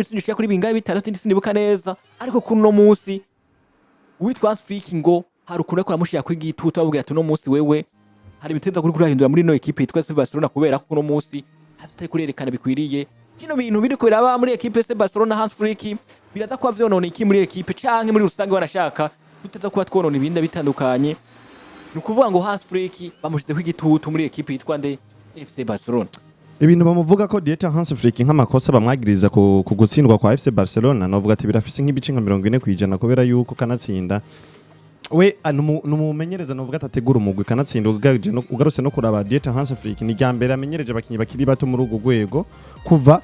bitsinishya kuri bingaye bitandatu ndibuka neza ariko kuno munsi witwa Afrique ngo hari ukuntu ko ramushya kwigitutu abubwira ati no munsi wewe hari biteza kuri kurahindura muri no equipe yitwa FC Barcelona kubera ko kuno munsi hafite kurerekana bikwiriye kino bintu biri kwiraba muri equipe FC Barcelona Hansi Flick biraza kwa vyonone iki muri equipe canke muri rusange barashaka tuteza kuba twonone ibinda bitandukanye nukuvuga ngo Hansi Flick bamushize kwigitutu muri equipe yitwa nde FC Barcelona ibintu bamuvuga ko Dieter Hansi Flick nk'amakosa bamwagiriza ku gutsindwa kwa FC Barcelona navuga ati birafise nk'ibice nka 40% kubera yuko kanatsinda we numumenyereza novuga atategura umugwi kanatsinda ugarutse no kuraba Dieter Hansi Flick ni ryambere amenyereje abakinyi bakiri bato muri ugo gwego kuva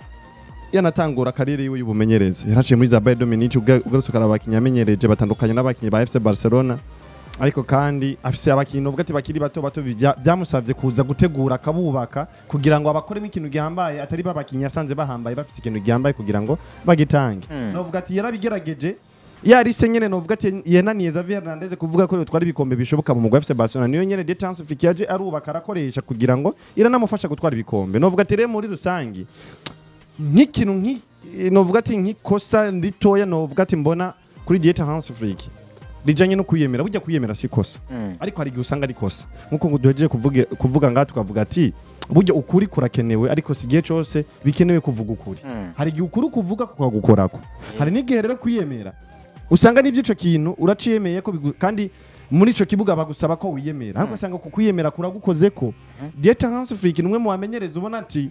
yanatangura karire yiwe y'ubumenyereza yaraciye muri za Bayern Dominique ugarutse karaba abakinyi amenyereje batandukanye n'abakinyi ba FC Barcelona ariko kandi afise abakinyi novuga ati bakiri bato byamusavye kuza gutegura akabubaka kugira ngo abakoremo ikintu gihambaye atari babakinyi yasanze bahambaye bafise ikintu gihambaye kugira ngo bagitange novuga ati yarabigerageje yari se nyene novuga ati yenaniye Xavier Hernandez kuvuga ko yotwara ibikombe bishoboka mu mugwi FC Barcelona niyo nyene Dieter Hansi Flick yaje arubaka arakoresha kugira ngo iranamufasha gutwara ibikombe novuga ati rero muri rusangi nk'ikintu novuga ati nk'ikosa nditoya novuga ati mbona kuri Dieter Hansi Flick rijanye no kwiyemera burya kwiyemera si kosa ariko hari usanga ari kosa nkuko ngo duhejeje kuvuga ngaho tukavuga ati burya ukuri kurakenewe ariko sigiye cyose bikenewe kuvuga ukuri hari igihe ukuri kuvuga kukagukorako hari n'igihe rero kwiyemera usanga n'ivyo kintu uraciyemeye ko kandi muri ico kibuga bagusaba ko wiyemera ariko usanga kukwiyemera kuragukoze ko Dieter Hansi Flick numwe mu bamenyereza ubona ati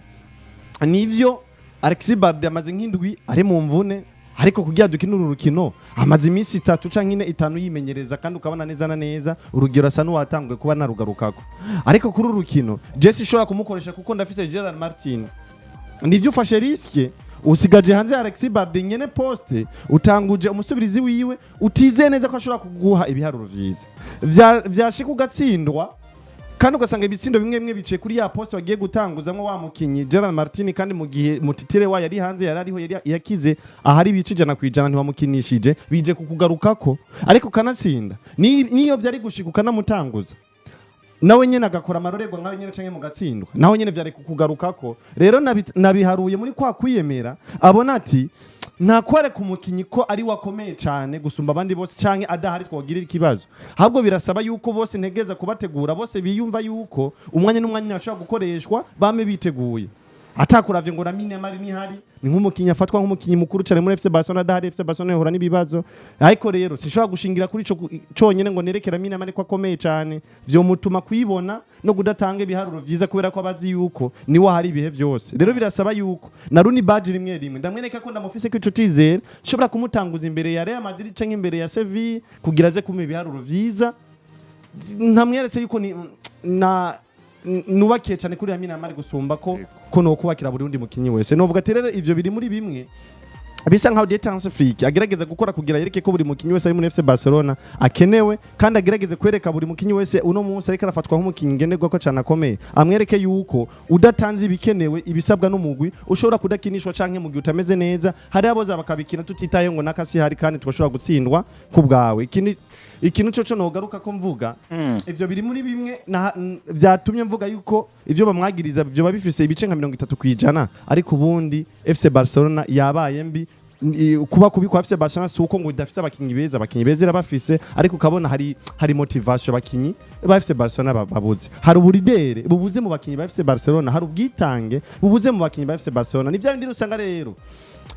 nivyo Alexis Balde amaze nk'indwi ari mu mvune ariko kugira dukina urukino amaze iminsi 3 canke 5 yimenyereza kandi ukabona neza na neza urugero asa n'uwatangwe kuba narugarukako ariko kuri urukino Jesse ishobora kumukoresha kuko ndafise Gerard Martin ndivyo ufashe riske usigaje hanze Alexis Balde nyene poste utanguje umusubirizi wiwe utize neza ko ashobora kuguha ibiharuro vyiza vyashika ugatsindwa kandi ugasanga ibitsindo bimwe bice kuri ya poste wagiye gutanguzamwe wa mukinyi Gerard Martin kandi mu gihe mutitire wa yari hanze yarariho yakize ahari bice jana kwijana ntiwamukinishije bije kukugarukako ariko kanatsinda niyo vyari gushika namutanguza nawe nyene agakora amarorego nkawe nyene canke mu gatsindwa nawe nyene vyari kukugarukako rero nabiharuye muri kwa kwiyemera abona ati ntakware ku mukinyi ko ari wakomeye cyane gusumba abandi bose canke adahari twogirira ikibazo ahubwo birasaba yuko bose ntegeza kubategura bose biyumva yuko umwanya n'umwanya ashobora gukoreshwa bame biteguye atakuravye ngo ramine mari ni hari ni nk'umukinyi afatwa nk'umukinyi mukuru cyane muri FC Barcelona adahari FC Barcelona ihora n'ibibazo ariko rero sishobora gushingira kuri ico conyene ngo nerekera ramine mari ko akomeye cyane vyo mutuma kwibona no gudatanga ibiharuro vyiza kubera ko abazi yuko ni wa hari ibihe vyose rero birasaba yuko na Runi badge rimwe ndamwereka ko ndamufise ko ico tizere shobora kumutanguza imbere ya Real Madrid canke imbere ya Sevilla kugira ze kuma ibiharuro vyiza ntamweretse yuko ni nubakiye cyane kuri Lamine Yamal gusumba ko no kubakira buri undi mukinyi wese novuga ati rero ivyo biri muri bimwe bisa nkaho Dieter Hansi Flick agerageza gukora kugira yereke ko buri mukinyi wese ari muri FC Barcelona akenewe kandi agerageze kwereka buri mukinyi wese uno munsi ariko arafatwa nk'umukinyi ngenderwa ko cyane akomeye amwereke yuko udatanze ibikenewe ibisabwa n'umugwi ushobora kudakinishwa canke mu gihe utameze neza hari aboza bakabikina tutitaye ngo nakasi hari kandi twashobora gutsindwa ku bwawe ikintu cyo nogaruka ko mvuga ivyo biri muri bimwe byatumye mvuga yuko ivyo bamwagiriza byo babifise ibice nka 30% ariko ubundi FC Barcelona yabaye mbi kuba kubikwa FC Barcelona suko ngo idafise abakinyi beza irabafise ariko ukabona hari motivation abakinyi ba FC Barcelona babuze hari uburidere bubuze mu bakinyi ba FC Barcelona hari ubwitange bubuze mu bakinyi ba FC Barcelona nivyo bindi usanga rero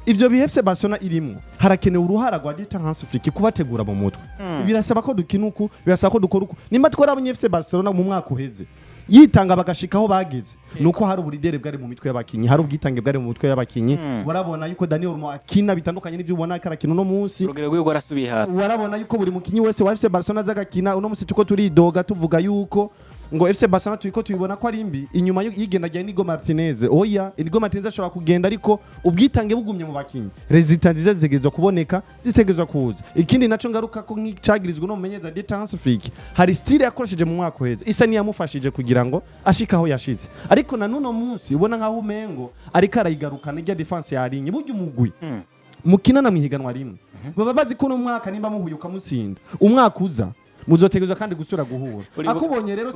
ivyo bihefse Barcelona irimo harakenewe uruhara rwa Dieter Hansi Flick kubategura mu mutwe birasaba ko dukinuku birasaba ko dukora uko nimba twara abanye FC Barcelona mu mwaka uheze yitanga bagashikaho bageze nuko hari uburidere bwari mu mitwe y'abakinyi hari ubwitange bwari mu mitwe y'abakinyi warabona yuko Daniel Olmo akina bitandukanye n'ivyo ubona karakina no munsi urugero rwego arasubiye hasi warabona yuko buri mukinyi wese wa FC Barcelona zagakina uno munsi tuko turidoga tuvuga yuko ngo FC Barcelona turiko tubibona ko ari mbi inyuma yigendajya Inigo Martinez oya Inigo Martinez ashobora kugenda ariko ubwitange bugumye mu bakinyi resultat nziza zigezwe kuboneka zitegezwe kuza ikindi naco ngaruka ko nk'icagirizwe no mumenyeza Dieter Hansi Flick hari style yakoresheje mu mwaka uheze isa ni yamufashije kugira ngo ashikaho yashize ariko na nuno munsi ubona nkaho umengo ariko arayigarukana ijya defense yarinye buryo umugwi mukina na mwihiganwa rimwe baba bazi ko no mwaka nimba muhuye ukamutsinda umwaka uza muzotegezwa kandi gusura guhura akubonye rero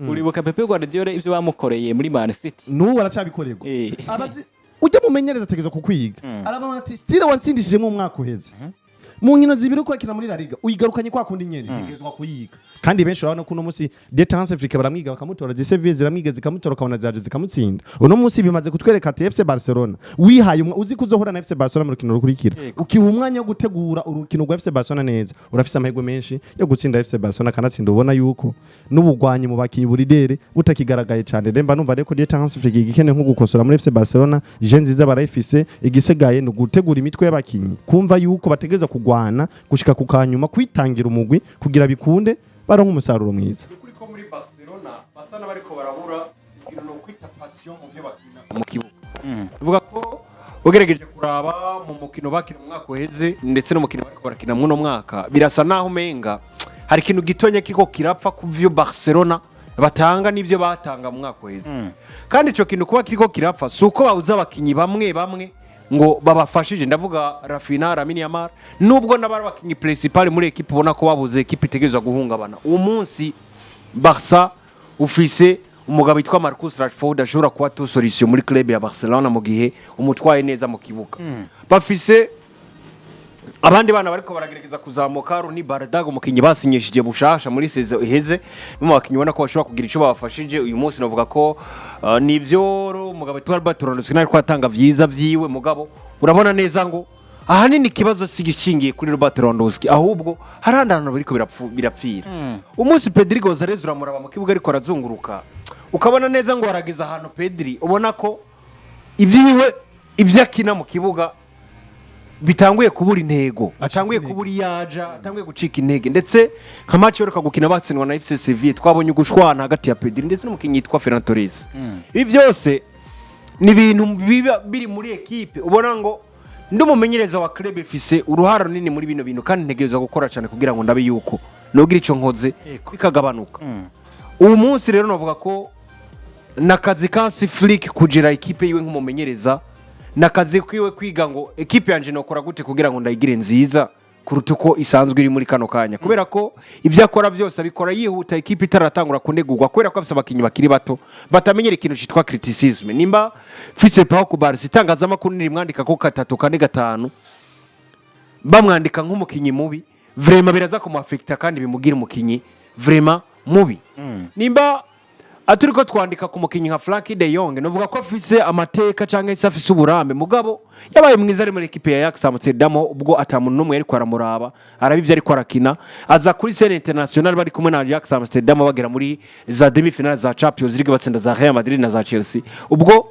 uribuka Pepe Guardiola ivyo bamukoreye muri Man City n'ubu aracabikorerwa abazi ujya mumenyereza ategeza kukwiga arabona ati stile wansindishije mu mwaka uheze mu nkino zibiri uko akina muri La Liga uyigarukanye kwa kundi nyene tegezwa kuyiga kandi benshi urabona ko uno munsi Deta Hansi Afrika baramwiga bakamutora Gisevie ziramwiga zikamutora ukabona zaje zikamutsinda uno munsi bimaze kutwereka ati FC Barcelona wihaye uzi kuzohora na FC Barcelona mu rukino rukurikira ukiha umwanya wo gutegura urukino rwa FC Barcelona neza urafise amahirwe menshi yo gutsinda FC Barcelona kanatsinda ubona yuko n'ubugwanyi mu bakinyi buridere butakigaragaye cyane remba numva reko Deta Hansi Afrika igikene nko gukosora muri FC Barcelona Yigenza barayifise igisegaye no gutegura imitwe y'abakinyi kumva yuko bategeza kugwana gushika ku kanyuma kwitangira umugwi kugira bikunde baronka umusaruro mwiza kuri ko muri Barcelona basana bariko barabura ikintu no kwita passion mu byo bakina mu kibuga uvuga ko ugerageje kuraba mu mukino bakina mu mwaka uheze ndetse no mukino bariko barakina mu no mwaka birasa naho menga hari ikintu gitonye kiko kirapfa ku vyo Barcelona batanga nivyo batanga mu mwaka uheze kandi ico kintu kuba kiriko kirapfa suko babuza abakinyi bamwe ngo babafashije ndavuga Rafinha Lamine Yamal nubwo nabara bakinyi principal muri equipe ubona ko babuze equipe itegezwa guhungabana umunsi Barca ufise umugabo witwa Marcus Rashford ashobora kuba to solution muri club ya Barcelona mu gihe umutwaye neza mu kibuga bafise abandi bana bariko baragerageza kuzamuka Roni Bardago mukinyi basinyishije bushasha muri sezo iheze mu bakinyi ubona ko bashobora kugira ico babafashije uyu munsi novuga ko nivyo umugabo witwa Barcelona ariko atanga vyiza vyiwe mugabo urabona neza ngo ahanini kibazo sigishingiye kuri Robert Lewandowski ahubwo harandana bariko birapfira umunsi Pedri Gonzalez uramuraba mu kibuga ariko arazunguruka ukabona neza ngo arageza ahantu Pedri ubona ko ivyakina mu kibuga bitanguye kubura intego atanguye kubura yaja atanguye gucika intege ndetse nka match yoreka gukina batsinwa na FC Sevilla twabonye ugushwana hagati ya Pedri ndetse n'umukinyi yitwa Ferran Torres ibi byose ni ibintu biri muri equipe ubona ngo ndumumenyereza wa club ifise uruhara runini muri bino bintu kandi ntegerezwa gukora cyane kugira ngo ndabe yuko nogira ico nkoze bikagabanuka ubu munsi rero navuga ko nakazi Hansi Flick kugira equipe yiwe nk'umumenyereza nakazi kwiwe kwiga ngo equipe yanje nokora gute kugira ngo ndayigire nziza kuruta uko isanzwe iri muri kano kanya kubera ko ivyo akora byose abikora yihuta equipe itaratangura kunegurwa kubera ko afise abakinyi bakiri bato batamenyera ikintu citwa criticism nimba fise paho ku Barca itangaza makuru nirimwandika ko 3 4 5 bamwandika nk'umukinyi mubi vraiment biraza ko muaffecta kandi bimugira umukinyi vraiment mubi nimba aturiko twandika ku mukinyi nka Frankie de Jong novuga ko afise amateka canke se afise uburambe mugabo yabaye mwiza ari muri equipe ya Ajax Amsterdam ubwo atamuntu numwe yari kwaramuraba arabivye ari kwarakina aza kuri scene international bari kumwe na Ajax Amsterdam bagera muri za demi-finale za Champions League batsinda za Real Madrid na za Chelsea ubwo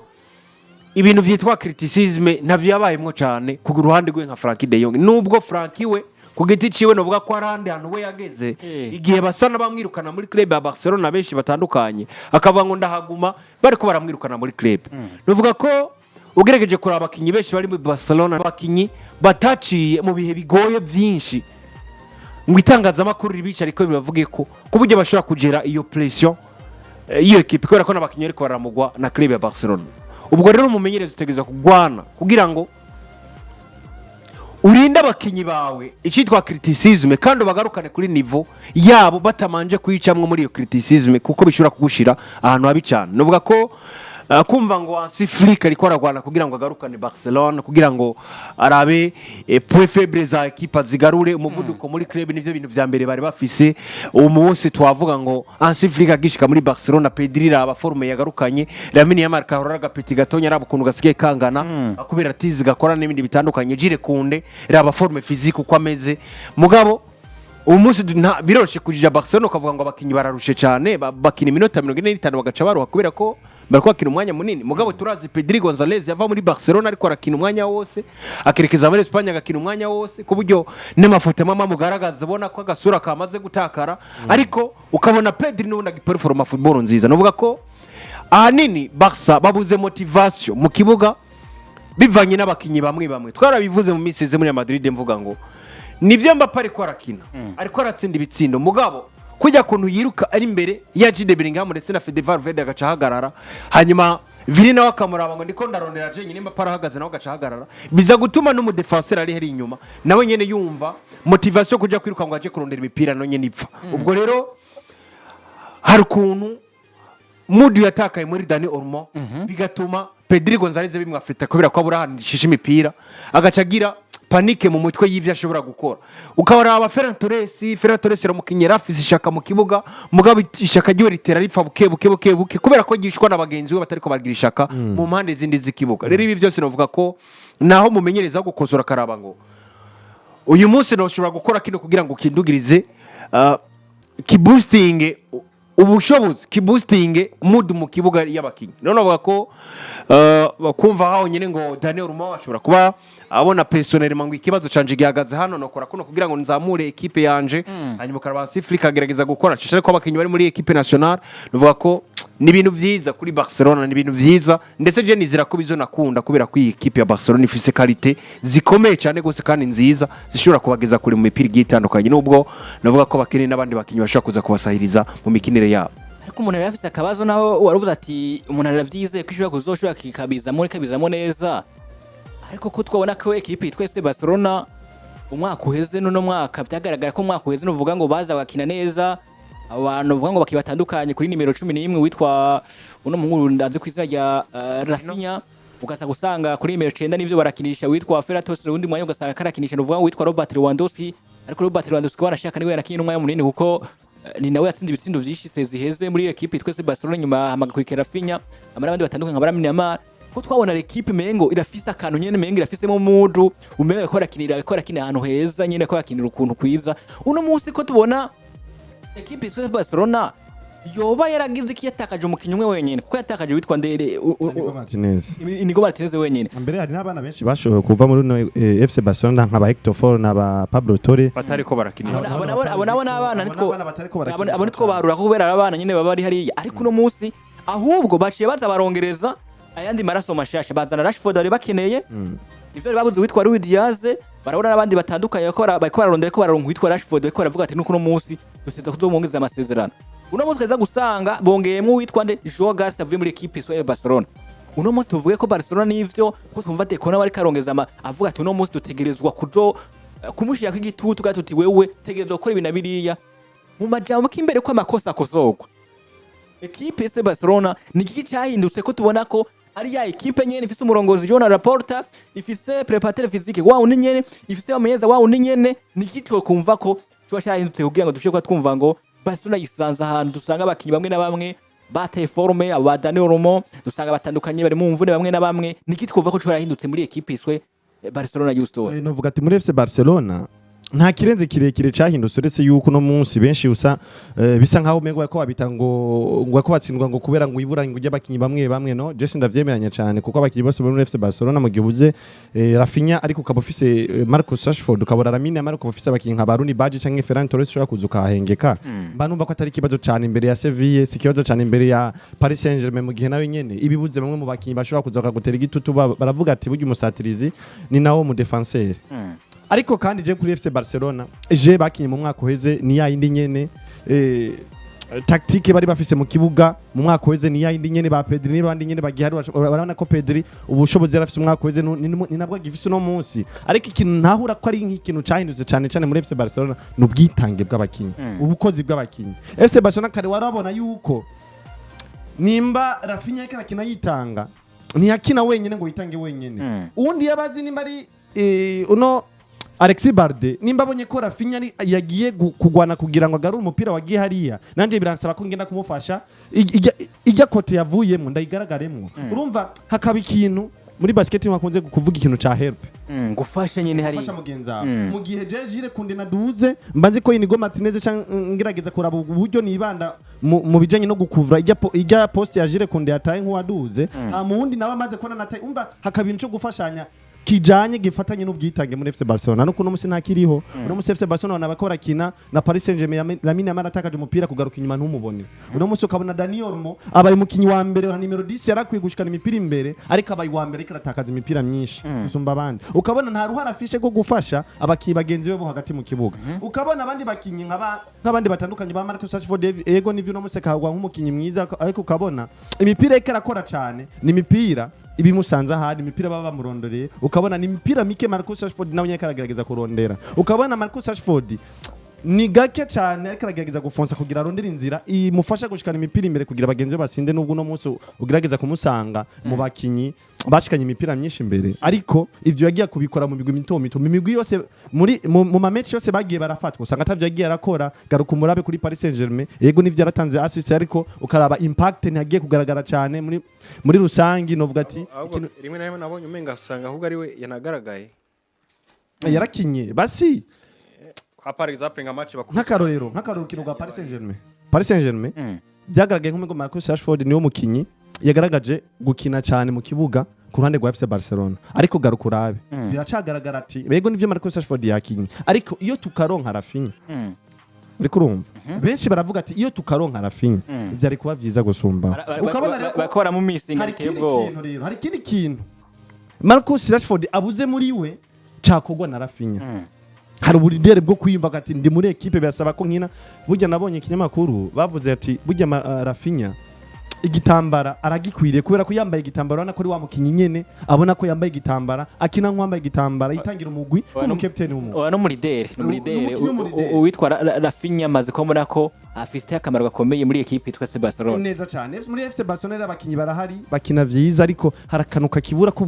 ibintu vyitwa criticism ntavyo yabayemwo cyane ku ruhande rwe nka Frankie de Jong nubwo Frankie we ku giti ciwe novuga ko arandi hantu we yageze igihe basana bamwirukana muri club ya Barcelona benshi batandukanye akavuga ngo ndahaguma bariko baramwirukana muri club novuga ko ugerageje kuraba abakinyi benshi bari muri Barcelona abakinyi bataciye mu bihe bigoye byinshi ngo itangaza makuru ribica ariko bibavuge ko kubujye bashobora kugera iyo pression iyo equipe kubera ko nabakinyi ariko baramugwa na club ya Barcelona ubwo rero umumenyereza utegeza kugwana kugira ngo urinda abakinyi bawe icitwa criticism kandi bagarukane kuri niveau yabo batamanje kuyicamwe muri iyo criticism kuko bishobora kugushira ahantu habi cyane novuga ko kumva ngo Hansi Flick ariko aragwana kugira ngo agarukane Barcelona kugira ngo arabe point faible za equipe zigarure umuvuduko muri club nivyo bintu vya mbere bari bafise umunsi twavuga ngo Hansi Flick agishika muri Barcelona Pedri raba forme yagarukanye Lamine Yamal kahora gapeti gatonya raba kuntu gasigaye kangana akubera atizi gakora n'ibindi bitandukanye jire kunde raba forme physique uko ameze mugabo umunsi biroshe kujija Barcelona ukavuga ngo abakinyi bararushe cyane bakina iminota 45 bagaca baruha kubera ko bariko akina umwanya munini mugabo turazi Pedri Gonzalez yava muri Barcelona ariko arakina umwanya wose akerekeza muri Espagne agakina umwanya wose ku buryo n'amafoto mama mugaragaza ubona ko agasura kamaze gutakara ariko ukabona Pedri n'ubundi agiperforma football nziza novuga ko ahanini Barca babuze motivation mu kibuga bivanye n'abakinyi bamwe twarabivuze mu miseze muri Madrid mvuga ngo nivyo Mbappé ariko arakina ariko aratsinda ibitsindo mugabo kujya kuntu yiruka ari imbere ya Jude Bellingham ndetse na Fede Valverde agaca hagarara hanyuma Vini nawe akamuraba ngo ndiko ndarondera je nyine Mbappé arahagaze nawe agaca hagarara biza gutuma no mu defenseur ari heri inyuma nawe nyene yumva motivation kujya kwiruka ngo aje kurondera imipira no nyene ipfa ubwo rero hari kuntu mudu yatakaye muri Dani Olmo bigatuma Pedri Gonzalez bimwafita kubera ko aburahanishije imipira agacagira panike mu mutwe y'ivyo ashobora gukora ukabaraba Ferran Torres ramukinyera afise ishaka mu kibuga mugabo ishaka ryo ritera ripfa buke kubera ko gishwa n'abagenzi we batariko bagira ishaka mu mpande zindi z'ikibuga rero ibi byose novuga ko naho mumenyereza gukosora karaba ngo uyu munsi noshobora gukora kino kugira ngo kindugirize kiboosting ubushobozi kiboosting mood mu kibuga y'abakinyi none bavuga ko bakumva haho nyene ngo Daniel Ruma ashobora kuba abona personnellement ngo ikibazo canje gihagaze hano nokora kuno kugira ngo nzamure equipe yanje hanyuma Karabansi Afrika agerageza gukora cishare ko abakinyi bari muri equipe nationale nuvuga ko ni ibintu vyiza kuri Barcelona ni ibintu vyiza ndetse je nizira ko bizonakunda kubera ko iyi equipe ya Barcelona ifise qualité zikomeye cyane gose kandi nziza zishobora kubageza kuri mu mipira igitandukanye nubwo navuga ko bakeneye n'abandi bakinyi bashaka kuza kubasahiriza mu mikinire yabo ariko umuntu yarafise akabazo naho waravuze ati umuntu aravyizeye ko ishobora kuzoshobora kikabizamo neza ariko ko twabona ko equipe twese Barcelona umwaka uheze no mwaka byagaragara ko umwaka uheze nuvuga ngo baza bakina neza abantu vuga ngo bakibatandukanye kuri nimero 11 witwa uno muhungu ndaze kwizina rya Rafinha ukaza gusanga kuri nimero 9 nivyo barakinisha witwa Ferran Torres undi mwanya ugasanga karakinisha nuvuga ngo witwa Robert Lewandowski ariko Robert Lewandowski barashaka niwe yarakina umwanya munini kuko ni nawe yatsinze ibitsindo vyinshi ziheze muri equipe twese Barcelona nyuma hamaga Rafinha abandi batandukanye nka Niyabandanya ko twabona equipe mengo irafise akantu nyene mengo irafisemo mudu umenye ko rakina ahantu heza nyene ko yakinira ukuntu kwiza uno munsi ko tubona equipe ya Barcelona yoba yaragize iki yatakaje umukinyi umwe wenyene kuko yatakaje witwa Ndere Inigo Martinez wenyene mbere hari n'abana benshi bashoboye kuva muri no FC Barcelona nk'aba Hector Ford n'aba Pablo Torre batariko barakinira abona n'abana nitwo barura kubera abana nyene baba ari hariya ariko uno munsi ahubwo baciye baza barongereza ayandi maraso mashasha bazana Rashford bari bakeneye ivyo babuze witwa Luis Diaz barabona n'abandi batandukanye bariko bararondera ko bararonka witwa Rashford bariko baravuga ati nuko no munsi duteza kuzomongeza amasezerano uno munsi kaza gusanga bongeyemo witwa nde Joao Gas avuye muri equipe ya Barcelona uno munsi tuvuge ko Barcelona nivyo ko twumva ate kona bari karongeza avuga ati uno munsi dutegerezwa kujo kumushira kw'igitutu gatuti wewe tegerezwa gukora ibintu biriya mu majambo k'imbere ko amakosa akozogwa equipe ya Barcelona ni iki cyahindutse ko tubona ko ari ya equipe nyene ifise umurongozi Joan Laporta ifise préparateur physique wao ni nyene ifise amenyeza wao ni nyene ni iki kumva ko cyahindutse kugira ngo dushobore twumva ngo Barcelona yisanza ahantu dusanga abakinyi bamwe na bamwe bataye forme aba Daniel Romo dusanga batandukanye bari mu mvune bamwe na bamwe ni iki twumva ko cyahindutse muri equipe iswe Barcelona y'Ustory novuga ati muri FC Barcelona nta kirenze kirekire cyahindutse uretse yuko no munsi benshi usa bisa nkaho umengo ko babita ngo ko batsindwa ngo kubera ngo ibura ngo y'abakinyi bamwe no Jesse ndavyemeranya cyane kuko abakinyi bose muri FC Barcelona mu gihuze Rafinha ariko ukaba ufise Marcus Rashford ukabura Lamine Yamal ukaba ufise abakinyi nka Baruni Badge canke Ferran Torres ushobora kuzuka hahengeka mba numva ko atari kibazo cyane imbere ya Sevilla si kibazo cyane imbere ya Paris Saint-Germain mu gihe nawe nyene ibibuze bamwe mu bakinyi bashobora kuzoka gutera igitutu baravuga ati burya umusatirizi ni nawo mu defenseur ariko kandi je kuri FC Barcelona je bakinye mu mwaka uheze ni ya yindi nyene tactique bari bafise mu kibuga mu mwaka uheze ni ya yindi nyene ba Pedri n'abandi nyene bagihari barabona ko Pedri ubushobozi yarafise mu mwaka uheze ni nabwo gifise no munsi ariko ikintu ntahura ko ari nk'ikintu cyahindutse cyane muri FC Barcelona n'ubwitange bw'abakinyi ubukozi bw'abakinyi FC Barcelona kare warabona yuko nimba Rafinha yakina yitanga ntiyakina wenyene ngo yitange wenyene uwundi yabazi nimba ari uno Alexis Barde nimba abonye ko Rafinha yagiye kugwana kugira ngo agarure umupira wagiye hariya nanje biransaba ko ngenda kumufasha ijya kote yavuyemo ndayigaragaremwo urumva hakaba ikintu muri basket mwakunze kuvuga ikintu ca help gufasha nyene hari gufasha mugenza mu gihe Jejire kunde naduze mbanzi ko Inigo Martinez ngerageza kuraba uburyo nibanda mu bijanye no gukuvura ijya post ya Jire kunde yataye nk'uwaduze mu wundi nawe amaze kona nataye umva hakaba ibintu cyo gufashanya kijanye gifatanye n'ubwitange muri FC Barcelona no kuno musi ntakiriho uno musi FC Barcelona nabako barakina na Paris Saint-Germain Lamine Yamal atakaje umupira kugaruka inyuma ntumubone uno musi ukabona Daniel Olmo abaye mukinyi wa mbere wa numero 10 yarakwiye gushikana imipira imbere ariko abaye wa mbere karatakaza imipira myinshi gusumba abandi ukabona nta ruhara afishe go gufasha abakiyi bagenzi be bo hagati mu kibuga ukabona abandi bakinyi nk'abandi batandukanye ba Marcus Rashford ego nivyo no musi kagwa nk'umukinyi mwiza ariko ukabona imipira ikarakora cyane ni imipira ibimusanza hadi imipira baba bamurondoreye ukabona ni imipira mike Marcus Rashford nawe nyakaragerageza kurondera ukabona Marcus Rashford ni gake cyane ariko aragerageza gufonsa kugira arondere inzira imufasha gushikana imipira imbere kugira bagenzi basinde nubwo no munsi ugerageza kumusanga mu bakinyi bashikanye imipira myinshi imbere ariko ivyo yagiye kubikora mu migwi mito mu migwi yose muri mu mamatch yose bagiye barafatwa usanga atavyo yagiye arakora garuka umurabe kuri Paris Saint-Germain yego nivyo yaratanze assist ariko ukaraba impact ntiyagiye kugaragara cyane muri rusangi novuga ati rimwe na rimwe nabonye umenga usanga ahubwo ari we yanagaragaye yarakinye basi kwa par exemple nka match nk'akarorero kino ga Paris Saint-Germain byagaragaye nk'umwe Marcus Rashford niwo mukinyi yagaragaje gukina cyane mu kibuga ku ruhande rwa FC Barcelona ariko garuka urabe biracagaragara ati bego nivyo Marcus Rashford yakinye ariko iyo tukaronka Rafinha ariko urumva benshi baravuga ati iyo tukaronka Rafinha byari kuba byiza gusumba ukabona rero bakora mu missing itego hari ikindi kintu Marcus Rashford abuze muri we cakogwa na Rafinha hari uburidere bwo kwiyumva ati ndi muri equipe byasaba ko nkina burya nabonye ikinyamakuru bavuze ati burya Rafinha igitambara aragikwiriye kubera ko yambaye igitambara urabona ko ari wa mukinyi nyene abona ko yambaye igitambara akina nk'uwambaye igitambara yitangira umugwi nk'umukapiteni w'umugwi no muri dere uwitwa Rafinha amaze ko mbona ko afite akamaro gakomeye muri equipe yitwa FC Barcelona neza cyane muri FC Barcelona abakinyi barahari bakina vyiza ariko harakanuka kibura ko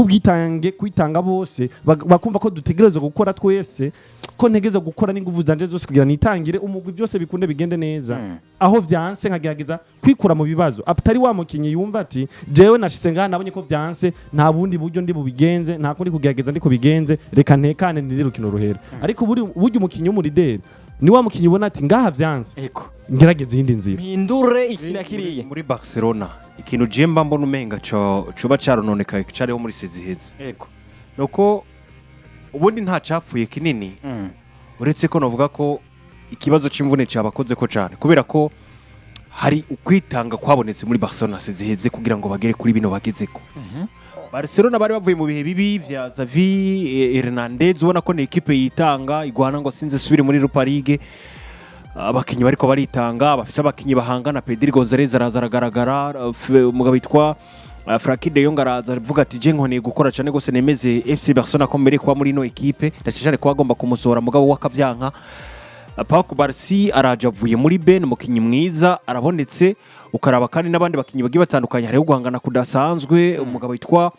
bwitange kwitanga bose bakumva ko dutegerezwa gukora twese ko ntegeza gukora n'inguvu zanje zose kugira nitangire umugwi byose bikunde bigende neza aho vyanse nkagerageza kwikura mu bibazo atari wa mukinyi yumva ati jewe nashise ngaha nabonye ko vyanse nta bundi buryo ndi bubigenze nta kundi kugerageza ndi kubigenze reka ntekane ndi rukino ruhera ariko buryo umukinyi w'umurideri ni wa mukinyi ubona ati ngaha vyanse eko ngerageza iyindi nzira mpindure ikina kiriye muri Barcelona ikintu jemba mbona umenga coba carononekaye cariho muri seziheze eko nuko ubundi nta capfuye kinini uretse ko novuga ko ikibazo c'imvune cabakoze ko cyane kubera ko hari ukwitanga kwabonetse muri Barcelona seziheze kugira ngo bagere kuri bino bagezeko Barcelona bari bavuye mu bihe bibi vya Xavi Hernandez ubona ko ni equipe yitanga igwana ngo sinze subire muri Europa League abakinyi bariko baritanga bafise abakinyi bahangana Pedri Gonzalez aragaragara umugabo witwa Frankie de Jong araza avuga ati je nkoneye gukora cyane gose nemeze FC Barcelona ko mbere kwa muri no equipe ndashishane ko agomba kumusora mugabo wakavyanka Pau Barsi araje avuye muri Ben mukinyi mwiza arabonetse ukaraba kandi nabandi bakinyi bagiye batandukanye hari guhangana kudasanzwe umugabo witwa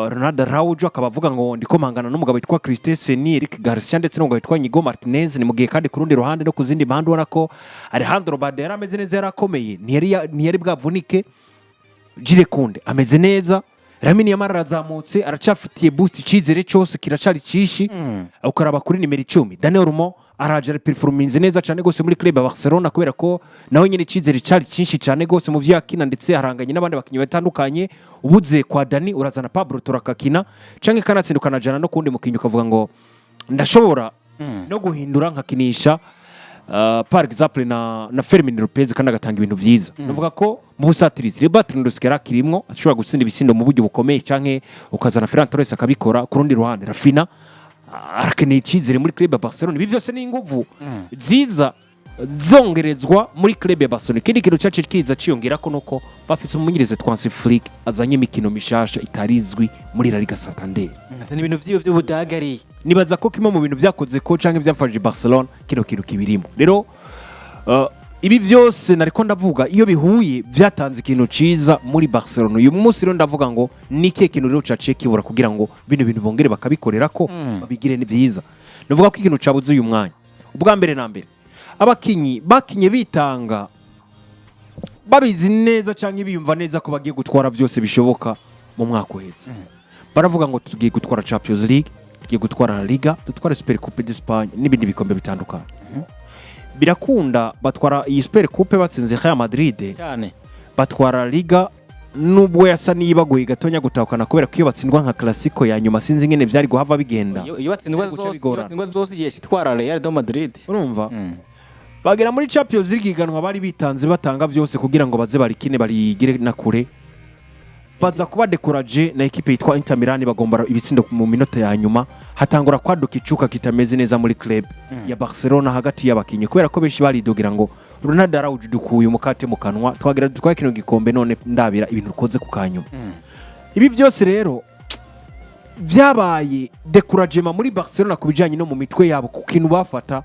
Ronaldo Araujo akabavuga ngo ndikomangana n'umugabo witwa Christensen Eric Garcia ndetse n'umugabo witwa Inigo Martinez ni mugiye kandi ku rundi ruhande no kuzindi bandi ubona ko Alejandro Balde ameze neza yarakomeye ntiyari bwavunike Jire Kunde ameze neza Lamine Yamal arazamutse aracafitiye boost icizere cyose kiracari cishi ukaraba kuri nimero 10 Daniel Olmo araje performance neza cyane gose muri club ya Barcelona kubera ko nawe nyine icizere cari cinshi cyane gose mu vyakina ndetse haranganye n'abandi bakinyi batandukanye ubuze kwa Dani urazana Pablo Torakakina canke kanatsindukana jana no kundi mukinyi ukavuga ngo ndashobora no guhindura nkakinisha par exemple na Fermin Lopez kandi agatanga ibintu vyiza nuvuga ko mu busatirizi Rebatri Ndoskera kirimwo ashobora gutsinda ibisindo mu buryo bukomeye canke ukazana Ferran Torres akabikora ku rundi ruhande Rafinha arakeneye icizere muri club ya Barcelona ibi byose ni inguvu ziza zongerezwa muri club ya Barcelona kindi kintu cyacu kiza ciyongera ko nuko bafise umumenyereze Transferflick azanye imikino mishasha itarizwi muri La Liga Santander ni ibintu vy'ubudagariye nibaza ko kimwe mu bintu vyakoze ko canke vyafashije Barcelona kino kintu kibirimo rero ibi byose nariko ndavuga iyo bihuye byatanze ikintu ciza muri Barcelona uyu munsi rero ndavuga ngo nike kintu rero caciye kibura kugira ngo bino bintu bongere bakabikorera ko babigire ni byiza ndavuga ko ikintu cabuze uyu mwanya ubwa mbere na mbere abakinyi bakinye bitanga babizi neza canke biyumva neza ko bagiye gutwara byose bishoboka mu mwaka uheze baravuga ngo tugiye gutwara Champions League tugiye gutwara La Liga dutwara Super Coupe d'Espagne n'ibindi bikombe bitandukanye birakunda batwara iyi Super Coupe batsinze Real Madrid cyane batwara La Liga nubwo yasa nibagoye gatonya gutahukana kubera ko iyo batsindwa nka Clasico ya nyuma sinzi ngene byari guhava bigenda iyo batsindwa zose igihe kitwara Real Madrid urumva bagera muri Champions League iganwa bari bitanze batanga byose kugira ngo baze barikine barigire na kure baza kuba decourage na equipe yitwa Inter Milan bagomba ibitsindo mu minota ya nyuma hatangura kwaduka icuka kitameze neza muri club ya Barcelona hagati y'abakinyi kubera ko benshi baridogira ngo Ronaldo Araujo dukuye umukate mu kanwa twagira dutwaye kino gikombe none ndabira ibintu rukoze ku kanyuma ibi byose rero byabaye decouragement muri Barcelona kubijanye no mu mitwe yabo ku kintu bafata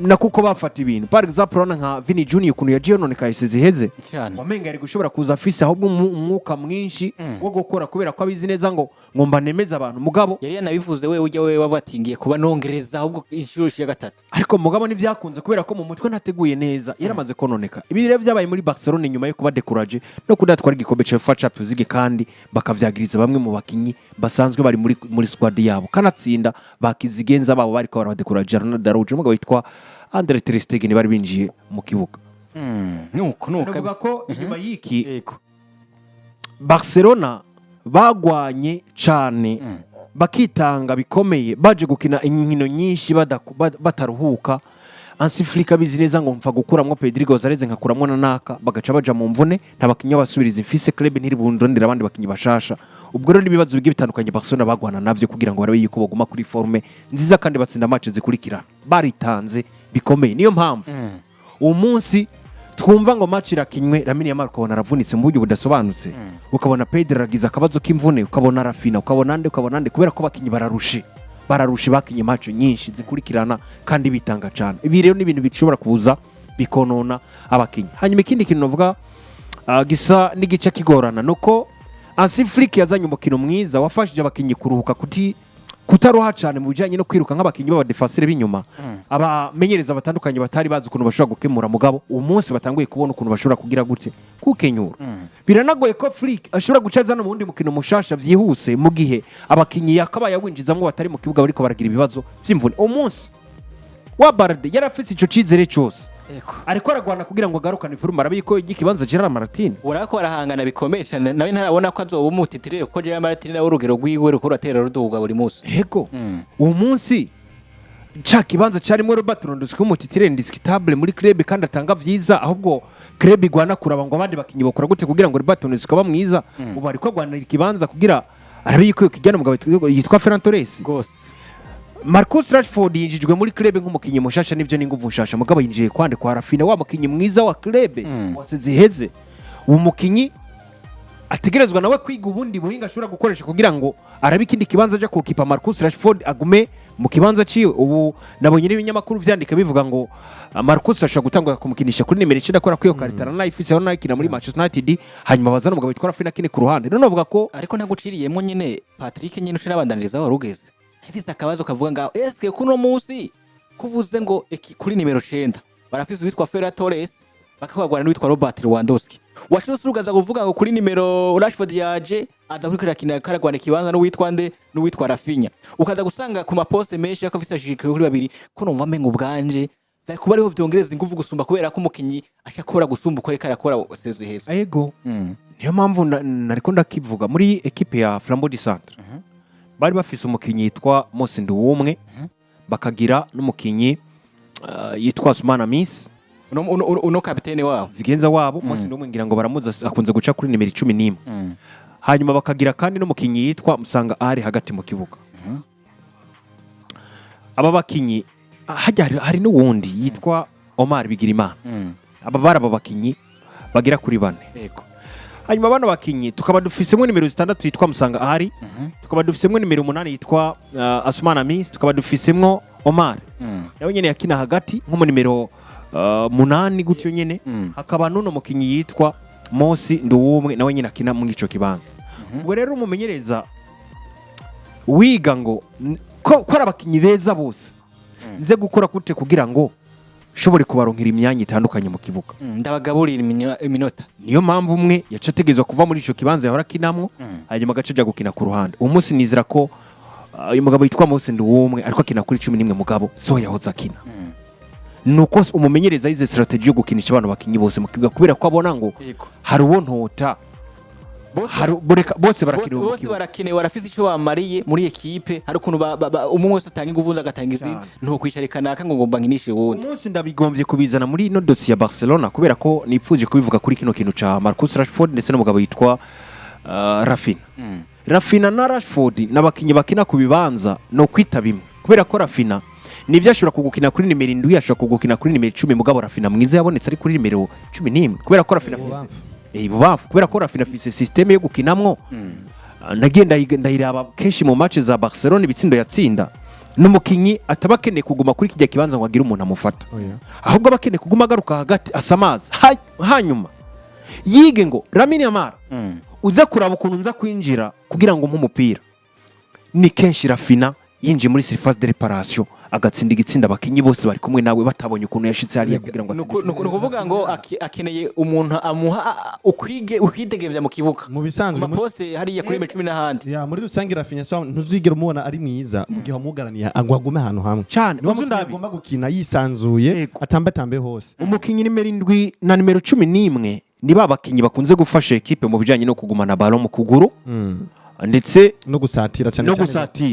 na kuko bafata ibintu par exemple urabona nka Vini Junior ukuntu yagiye none kahise ziheze wamenga ari gushobora kuza afise ahubwo umwuka mwinshi wo gukora kubera ko abizi neza ngo ngomba nemeza abantu mugabo yari yanabivuze ujya wabatingiye kuba nongereza ahubwo inshuro ya gatatu ariko mugabo ntibyakunze kubera ko mu mutwe ntateguye neza yaramaze kononeka ibi rero byabaye muri Barcelona nyuma yo kuba decourage no kudatwara igikombe cya UEFA Champions League kandi bakavyagiriza bamwe mu bakinyi basanzwe bari muri squad yabo kanatsinda bakizigenza babo bariko baradecourage Ronaldo umugabo witwa Andre ter Stegen bari binjiye mu kibuga nuko navuga ko nyuma y'iki Barcelona bagwanye cyane bakitanga bikomeye baje gukina inkino nyinshi bataruhuka Hansi Flick abizi neza ngo mfa gukuramwo Pedri Gonzalez nkakuramwo na Naka bagaca baja mu mvune ntabakinya basubiriza imfise club ntiri bundondera abandi bakinyi bashasha ubwo rero nibibazo bigiye bitandukanye Barcelona bagwana navyo kugira ngo barabe yuko baguma kuri forme nziza kandi batsinda match zikurikirana baritanze bikomeye niyo mpamvu uwo munsi twumva ngo match irakinywe Lamine Yamal ukabona aravunitse mu buryo budasobanutse ukabona Pedri aragize akabazo k'imvune ukabona Rafinha ukabona nde kubera ko bakinyi bararushe bakinye match nyinshi zikurikirana kandi bitanga cyane ibi rero ni ibintu bishobora kuza bikonona abakinyi hanyuma ikindi kintu novuga gisa n'igice kigorana nuko Hansi Flick yazanye umukino mwiza wafashije abakinyi kuruhuka kutaruha cyane mu bijanye no kwiruka nk'abakinyi baba defenseur b'inyuma abamenyereza batandukanye batari bazi ukuntu bashobora gukemura mugabo uwo munsi batanguye kubona ukuntu bashobora kugira gute kukenyura biranagoye ko Flick ashobora gucaza no mu wundi mukino mushasha vyihuse mu gihe abakinyi yakabaye winjizamwe batari mu kibuga bariko baragira ibibazo vy'imvune uwo munsi wa Barde yarafise ico cizere cyose ariko aragwana kugira ngo agarukane ifurumu arabiko igikibanza Gerard Martin urako arahangana bikomeye cyane nawe ntarabona ko azoba umutitirire ko Gerard Martin nawe urugero rwiwe ruko ratera ruduga buri munsi yego uwo munsi cha kibanza cyarimo Robert Lewandowski umutitirire indiscutable muri club kandi atanga vyiza ahubwo club igwana kuraba ngo abandi bakinyi bakora gute kugira ngo Robert Lewandowski aba mwiza ubu ariko agwanira ikibanza kugira arabiko kijyana mugabo yitwa Ferran Torres gose Marcus Rashford yinjijwe muri club nk'umukinyi mushasha nivyo n'inguvu nshasha mugabo yinjiye kwande kwa Rafinha wa mukinyi mwiza wa club waseziheze uwo mukinyi ategerezwa nawe kwiga ubundi buhinga ashobora gukoresha kugira ngo arabe ikindi kibanza aje kukipa Marcus Rashford agume mu kibanza ciwe ubu nabonye n'ibinyamakuru vyandika bivuga ngo Marcus ashobora gutangwa kumukinisha kuri nimero 9 akora kwiyo karitana na ifise aho nakina muri Manchester United hanyuma bazana umugabo witwa Rafinha kine ku ruhande none bavuga ko ariko ntaguciriyemo nyine Patrick nyine ushirabandaniriza aho rugeze Hifise akabazo kavuga nga eske kuno munsi kuvuze ngo kuri nimero 9 barafise witwa Ferran Torres bakagwana n'uwitwa Robert Lewandowski wacose urugaza kuvuga ngo kuri nimero Rashford yaje adakurikira kina karagwana kibanza n'uwitwa Rafinha ukaza gusanga ku maposte menshi yakafise ashikike kuri babiri ko numva mengo ubwanje kuba ariho vyongereza ingufu gusumba kubera ko umukinyi ashakora gusumba uko reka arakora sezo heza yego niyo mpamvu nariko ndakivuga muri equipe ya Flambeau du Centre bari bafise umukinyi yitwa Mose Nduwumwe bakagira n'umukinyi yitwa Sumana Miss uno kapitene wabo zigenza wabo Mose Nduwumwe ngira ngo baramuza akunze guca kuri nimero 11 hanyuma bakagira kandi n'umukinyi yitwa Musanga ari hagati mu kibuga aba bakinyi hari n'uwundi yitwa Omar Bigirimana aba baraba bakinyi bagira kuri 4 yego hanyuma bano bakinyi tukaba dufisemo nimero 6 yitwa Musanga ari tukaba dufisemo nimero 8 yitwa Asmana Miss tukaba dufisemo Omar nawe nyene yakina hagati nko mu nimero 8 gutyo nyene hakaba nuno mukinyi yitwa Mosi Nduwumwe nawe nyene akina mu gico kibanza ubwo rero umumenyereza wiga ngo ko abakinyi beza bose nze gukora kute kugira ngo shobore kubaronkera imyanya itandukanye mu kibuga ndabagaburira iminota niyo mpamvu umwe yacategezwa kuva muri ico kibanza yahora kinamwo hanyuma gacaja gukina ku ruhande uwo munsi nizira ko uyu mugabo yitwa Mose Nduwumwe ariko akina kuri 11 mugabo so yahoza akina nuko umumenyereza yize strategy yo gukinisha abantu bakinyi bose mu kibuga kubera ko abona ngo hari uwo ntota bose barakine warafise ico bamariye muri equipe hari ukuntu umwe wese atanga ingufu agatanga izindi nto kwisharikana ngo ngomba nkinishe wundi umunsi ndabigombye kubizana muri no dossier ya Barcelona kubera ko nipfuje kubivuga kuri kino kintu ca Marcus Rashford ndetse n'umugabo yitwa Rafinha Rafinha na Rashford nabakinyi bakina ku bibanza no kwita bimwe kubera ko Rafinha nivyo ashobora kugukina kuri nimero 7 ashobora kugukina kuri nimero 10 mugabo Rafinha mwiza yabonetse ari kuri nimero 11 kubera ko Rafinha bubafu kubera ko Rafinha afise systeme yo gukinamwo nagenda ndayiraba kenshi mu match za Barcelona ibitsindo yatsinda n'umukinyi atabakeneye kuguma kuri kijya kibanza ngo agire umuntu amufata ahubwo abakeneye kuguma agaruka hagati asamaza hanyuma yige ngo Lamine Yamal uza kuraba ukuntu nza kwinjira kugira ngo umupira ni kenshi Rafina yinjiye muri surface de réparation agatsinda igitsinda abakinyi bose bari kumwe nawe batabonye ukuntu yashitse hariya kugira ngo nukuvuga ngo akeneye umuntu amuha ukwitegevya mu kibuga mu bisanzwe mu poste hariya kuri 10 n'ahandi ya muri rusange Rafinha ntuzigera umubona ari mwiza mu gihe amugaraniye agwagume ahantu hamwe cyane agomba gukina yisanzuye atambatambe hose umukinyi nimero 7 na nimero 11 ni babakinyi bakunze gufasha equipe mu bijanye no kugumana ballon mu kuguru ndetse no gusatira cyane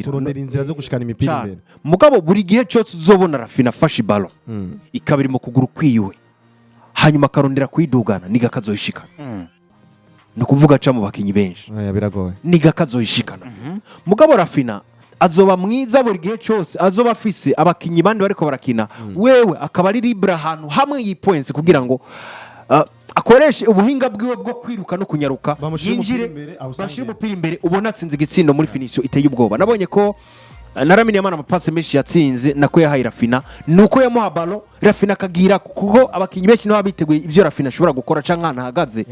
kurondera inzira zo gushikana imipira imbere mugabo buri gihe cyose uzobona Rafina afashe ballon ikabiri mu kuguru kwiwe hanyuma akarondera kuyidugana niga kazoyishikana no kuvuga ca mu bakinyi benshi biragoye niga kazoyishikana mugabo Rafina azoba mwiza buri gihe cyose azoba afise abakinyi bandi bariko barakina wewe akaba ari libre ahantu hamwe yipoints kugira ngo akoreshe ubuhinga bwiwe bwo kwiruka no kunyaruka yinjire bashira umupira imbere ubona atsinze igitsindo muri finisho iteye ubwoba nabonye ko Lamine Yamal amapasi menshi yatsinze nako yahaye Rafina nuko yamuha ballon Rafina akagira kuko abakinyi benshi nabo biteguye ibyo Rafina ashobora gukora canka ntahagaze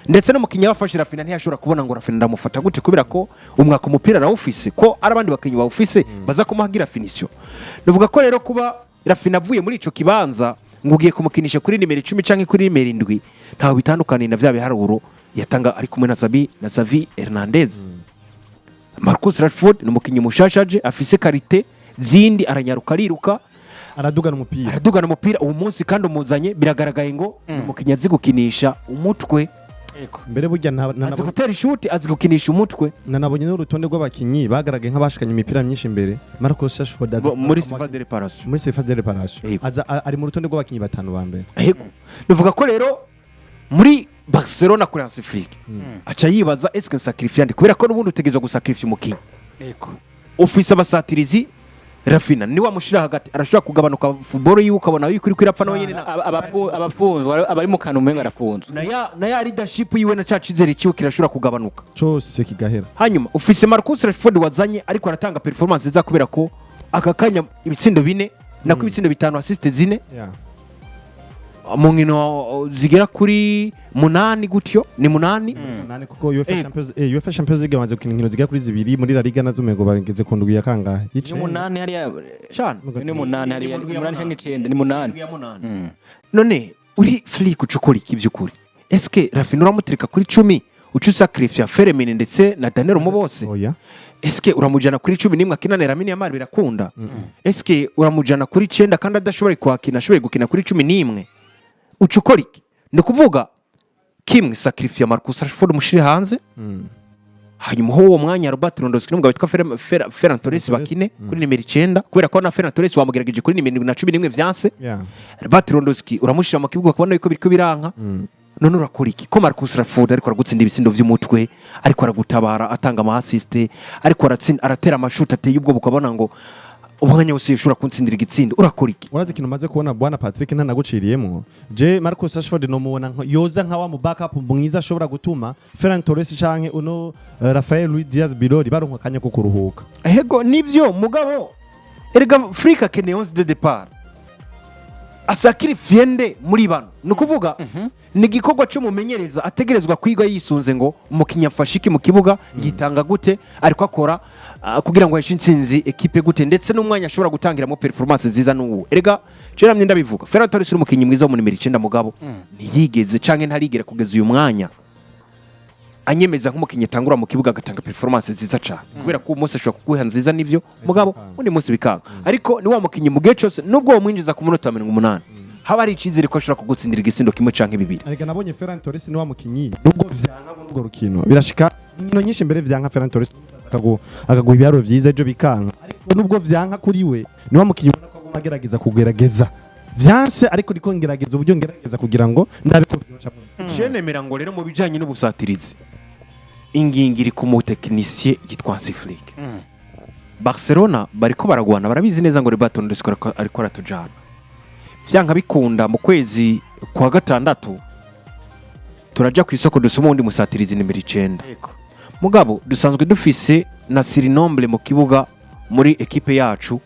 ndetse no mukinyi wafashe Rafina ntiyashobora kubona ngo Rafina ndamufata gute kubera ko umwaka umupira rawufise ko arabandi bakinyi bawufise baza kumuhagira finisho nuvuga ko rero kuba Rafina avuye muri ico kibanza ngugiye kumukinisha kuri nimero 10 canke kuri nimero 7 ntaho bitandukanye na vya biharuro yatanga ari kumwe na Xavi Hernandez Marcus Rashford numukinyi mushashaje afise karite zindi aranyaruka ariruka aradugana umupira uwo munsi kandi umuzanye biragaragaye ngo umukinyi azi gukinisha umutwe mbere burya azi gutera ishuti azi gukinisha umutwe nanabonye n'urutonde rw'abakinyi bagaragaye nk'abashikanye imipira myinshi imbere Marcus Rashford muri surface de réparation ari mu rutonde rw'abakinyi batanu ba mbere bivuga ko rero muri Barcelona kuri Hansi Flick aca yibaza est-ce que sacrifier kubera ko n'ubundi utegezwa gusacrifier umukinyi office abasatirizi Rafina ni wamushira hagati arashobora kugabanuka football yiwe ukabona yikuri kwirapfa no nyine abafunzwe abari mu kantu umenga arafunzwe na ya leadership yiwe na cacizere ciwe kirashobora kugabanuka cyose kigahera hanyuma office Marcus Rashford wazanye ariko aratanga performance nziza kubera ko akakanya ibitsindo 4 nako ibitsindo 5 assist 4 mu nkino zigera kuri 8 gutyo ni 8 kuko UEFA Champions League bamaze gukina inkino zigera kuri 2 muri La Liga nazo mego bageze ku ndwi ya kangahe ni 8 hariya cyane ni 8 hariya 8 cyangwa 9 ni 8 none uri Flick ucukora iki byukuri eske Rafina uramutereka kuri 10 ucu sacrifice Fermin ndetse na Daniel mu bose eske uramujana kuri 11 akinana Lamine Yamal birakunda eske uramujana kuri 9 kandi adashobora kwakina ashoboye gukina kuri 11 ucukora iki ni kuvuga kimwe sacrifice Marcus Rashford mushire hanze hanyuma ho uwo mwanya Robert Lewandowski n'umugabo witwa Ferran Torres bakine kuri nimero 9 kubera ko na Ferran Torres wamugerageje kuri nimero 11 vyanse Robert Lewandowski uramushira mu kibuga kubona yuko biriko biranka none urakora iki ko Marcus Rashford ariko aragutsinda ibitsindo vy'umutwe ariko aragutabara atanga ama assist ariko aratera amashuti ateye ubwo bukabona ngo umwanya wose ushobora kunsindira igitsindo urakora iki urazi ikintu maze kubona bwana Patrick ntanaguciriyemo je Marcus Rashford no mubona yoza nka wa mu backup mwiza ashobora gutuma Ferran Torres canke uno Rafael Luis Diaz Bilori baronka kanya ko kuruhuka ahego nivyo mugabo erega Flick akeneye 11 de départ asakirifiye nde muri bano nukuvuga ni gikorwa cyo mumenyereza ategerezwa kwiga yisunze ngo umukinya afashiki mu kibuga yitanga gute ariko akora kugira ngo yashinsinzi equipe gute ndetse n'umwanya ashobora gutangira mu performance nziza n'uwo erega cera mye ndabivuga Ferran Torres umukinyi mwiza wo mu nimero 9 mugabo ntiyigeze canke ntarigera kugeza uyu mwanya anyemeza nk'umukinyi tangura mu kibuga agatanga performance nziza cyane kubera ko umunsi ashobora kuguha nziza nivyo mugabo undi munsi bikanga ariko ni wa mukinyi mu gihe cyose nubwo wamwinjiza ku munota 80 haba ari icizere ko ashobora kugutsindira igisindo kimwe canke bibiri ariko nabonye Ferran Torres ni wa mukinyi nubwo vyanka n'ubwo rukino birashika inkino nyinshi imbere vyanka Ferran Torres akaguha ibyaro vyiza ejo bikanga ariko nubwo vyanka kuri we ni wa mukinyi ubona ko aguma agerageza kugerageza vyanse ariko riko ngerageza uburyo ngerageza kugira ngo ndabe ko vyoca cenemera ngo rero mu bijanye n'ubusatirizi ingingiri ku mu technicien yitwa Hansi Flick Barcelona bariko baragwana barabizi neza ngo Robert Lewandowski ariko aratujana vyanka bikunda mu kwezi kwa gatandatu turaja ku isoko dusoma undi musatirizi nimero 9 mugabo dusanzwe dufise na sirinombre mu kibuga muri ekipe yacu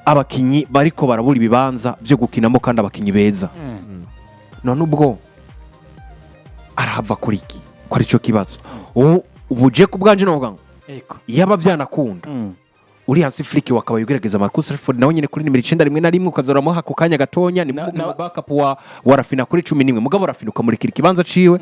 abakinyi bariko barabura ibibanza byo gukinamo kandi abakinyi beza none ubwo arahava kuri iki ko ari cyo kibazo ubuje ku bwanje no bwango yaba byanakunda uri Hansi Flick wakaba yugerageza Marcus Rashford nawe nyine kuri nimero 9 rimwe na rimwe ukazoramo hako kanya gatonya ni backup wa Rafina kuri 11 mugabo Rafina ukamurikira ikibanza ciwe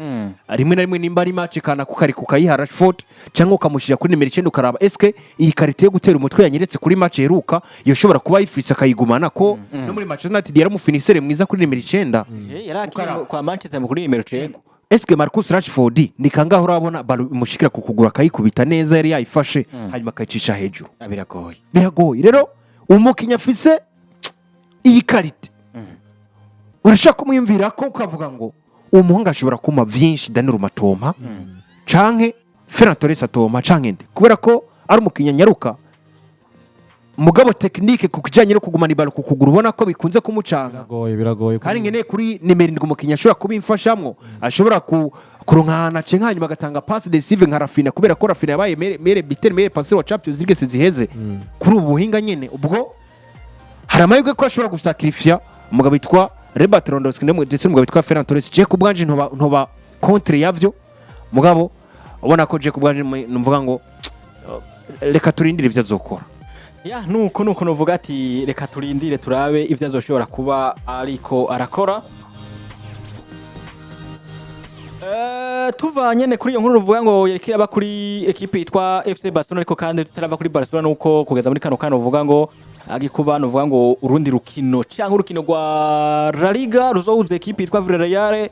rimwe na rimwe nimba ari match kana kukari kukayiha Rashford cyangwa ukamushira kuri nimero 9 ukaraba eske iyi karite yo gutera umutwe yanyeretse kuri match heruka yoshobora kuba yifisa akayigumana ko no muri Manchester United yaramufinisere mwiza kuri nimero 9 yarakira kwa Manchester kuri nimero 9 eske Marcus Rashford ni kangaho urabona balo imushikira kukugura kayikubita neza yari yayifashe hanyuma kayicisha hejuru biragoye rero umukinya afise iyi karite urashaka kumwimvira ko ukavuga ngo umuhungu ashobora kuma vyinshi Daniel Matoma canke Ferran Torres atoma canke nde kubera ko ari umukinya nyaruka mugabo technique kukijanye no kugumana ibalo kukugura ubona ko bikunze kumucanga biragoye kandi ngene kuri nimero 7 umukinya ashobora kubimfashamwo ashobora kurunkana cenka hanyuma gatanga pass decisive nka Rafina kubera ko Rafina yabaye mere bitere mere passer wa Champions League ziheze kuri ubu buhinga nyene ubwo hari amayuge ko ashobora gusacrifier umugabo bitwa Robert Lewandowski ndetse umugabo bitwa Ferran Torres je kubwanje ntoba contre yavyo mugabo ubona ko je kubwanje numvuga ngo reka turindire ivyo azokora ya nuko nuvuga ati reka turindire turabe ivyo azoshobora kuba ariko arakora tuvanye ne kuri iyo nkuru ruvuga ngo yerekira aba kuri equipe yitwa FC Barcelona ariko kandi tutarava kuri Barcelona nuko kugeza muri kano uvuga ngo agikuba nuvuga ngo urundi rukino cyangwa urukino rwa La Liga ruzohuza equipe yitwa Villarreal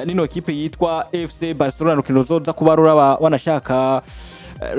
nino equipe yitwa FC Barcelona rukino ruzoza kuba ruraba wanashaka